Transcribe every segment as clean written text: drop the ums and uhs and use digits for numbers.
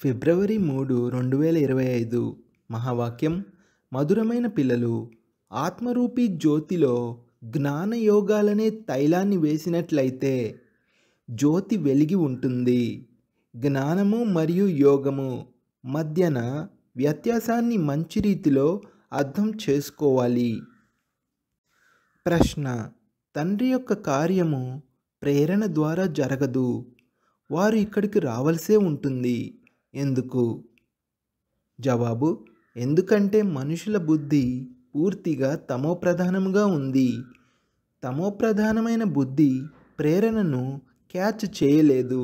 ఫిబ్రవరి 3, 2025 మహావాక్యం. మధురమైన పిల్లలు, ఆత్మరూపీ జ్యోతిలో జ్ఞానయోగాలనే తైలాన్ని వేసినట్లయితే జ్యోతి వెలిగి ఉంటుంది. జ్ఞానము మరియు యోగము మధ్యన వ్యత్యాసాన్ని మంచి రీతిలో అర్థం చేసుకోవాలి. ప్రశ్న: తండ్రి యొక్క కార్యము ప్రేరణ ద్వారా జరగదు. వారు ఇక్కడికి రావలసే ఉంటుంది. ఎందుకు? జవాబు: ఎందుకంటే మనుషుల బుద్ధి పూర్తిగా తమోప్రధానముగా ఉంది. తమోప్రధానమైన బుద్ధి ప్రేరణను క్యాచ్ చేయలేదు.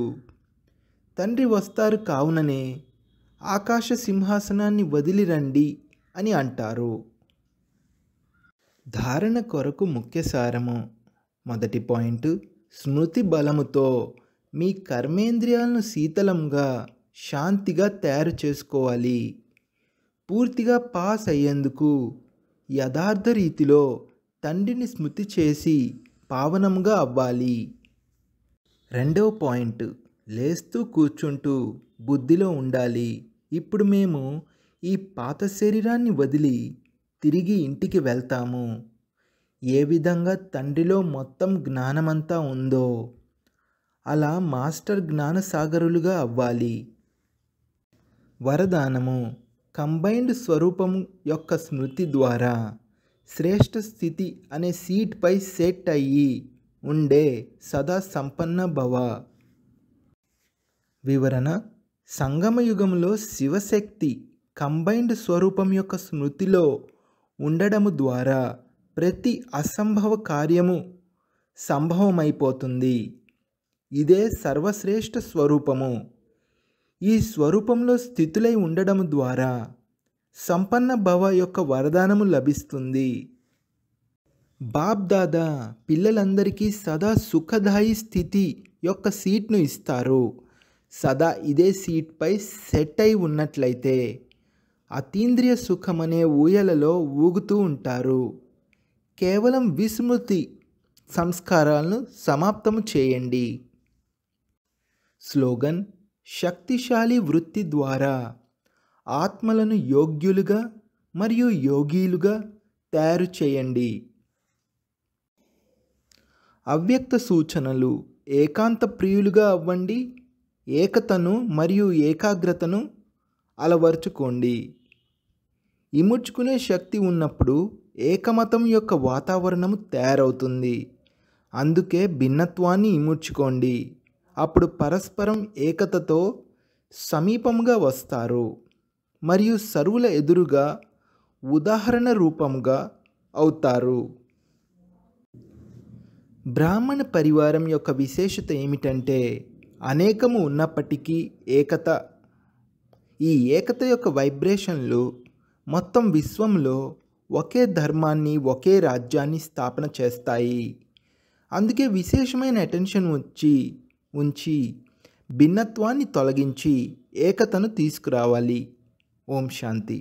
తండ్రి వస్తారు కావుననే ఆకాశ సింహాసనాన్ని వదిలి రండి అని అంటారు. ధారణ కొరకు ముఖ్య సారము. మొదటి పాయింట్: స్మృతి బలముతో మీ కర్మేంద్రియాలను శీతలంగా, శాంతిగా తయారు చేసుకోవాలి. పూర్తిగా పాస్ అయ్యేందుకు యథార్థ రీతిలో తండ్రిని స్మృతి చేసి పావనంగా అవ్వాలి. రెండవ పాయింట్: లేస్తూ కూర్చుంటూ బుద్ధిలో ఉండాలి. ఇప్పుడు మేము ఈ పాత శరీరాన్ని వదిలి తిరిగి ఇంటికి వెళ్తాము. ఏ విధంగా తండ్రిలో మొత్తం జ్ఞానమంతా ఉందో అలా మాస్టర్ జ్ఞానసాగరులుగా అవ్వాలి. వరదానము: కంబైన్డ్ స్వరూపం యొక్క స్మృతి ద్వారా శ్రేష్ఠ స్థితి అనే సీట్పై సెట్ అయ్యి ఉండే సదా సంపన్న భవ. వివరణ: సంగమయుగంలో శివశక్తి కంబైన్డ్ స్వరూపం యొక్క స్మృతిలో ఉండడము ద్వారా ప్రతి అసంభవ కార్యము సంభవమైపోతుంది. ఇదే సర్వశ్రేష్ఠ స్వరూపము. ఈ స్వరూపంలో స్థితులై ఉండడం ద్వారా సంపన్న భవ యొక్క వరదానము లభిస్తుంది. బాప్ దాదా పిల్లలందరికీ సదా సుఖదాయి స్థితి యొక్క సీట్ను ఇస్తారు. సదా ఇదే సీట్పై సెట్ అయి ఉన్నట్లయితే అతీంద్రియ సుఖమనే ఊయలలో ఊగుతూ ఉంటారు. కేవలం విస్మృతి సంస్కారాలను సమాప్తము చేయండి. స్లోగన్: శక్తిశాలి వృత్తి ద్వారా ఆత్మలను యోగ్యులుగా మరియు యోగీలుగా తయారు చేయండి. అవ్యక్త సూచనలు: ఏకాంత ప్రియులుగా అవ్వండి. ఏకతను మరియు ఏకాగ్రతను అలవర్చుకోండి. ఇముడ్చుకునే శక్తి ఉన్నప్పుడు ఏకమతం యొక్క వాతావరణము తయారవుతుంది. అందుకే భిన్నత్వాన్ని ఇముడ్చుకోండి. అప్పుడు పరస్పరం ఏకతతో సమీపంగా వస్తారు మరియు సర్వుల ఎదురుగా ఉదాహరణ రూపంగా అవుతారు. బ్రాహ్మణ పరివారం యొక్క విశేషత ఏమిటంటే అనేకము ఉన్నప్పటికీ ఏకత. ఈ ఏకత యొక్క వైబ్రేషన్లు మొత్తం విశ్వంలో ఒకే ధర్మాన్ని, ఒకే రాజ్యాన్ని స్థాపన చేస్తాయి. అందుకే విశేషమైన అటెన్షన్ ఉంచి భిన్నత్వాన్ని తొలగించి ఏకతను తీసుకురావాలి. ఓం శాంతి.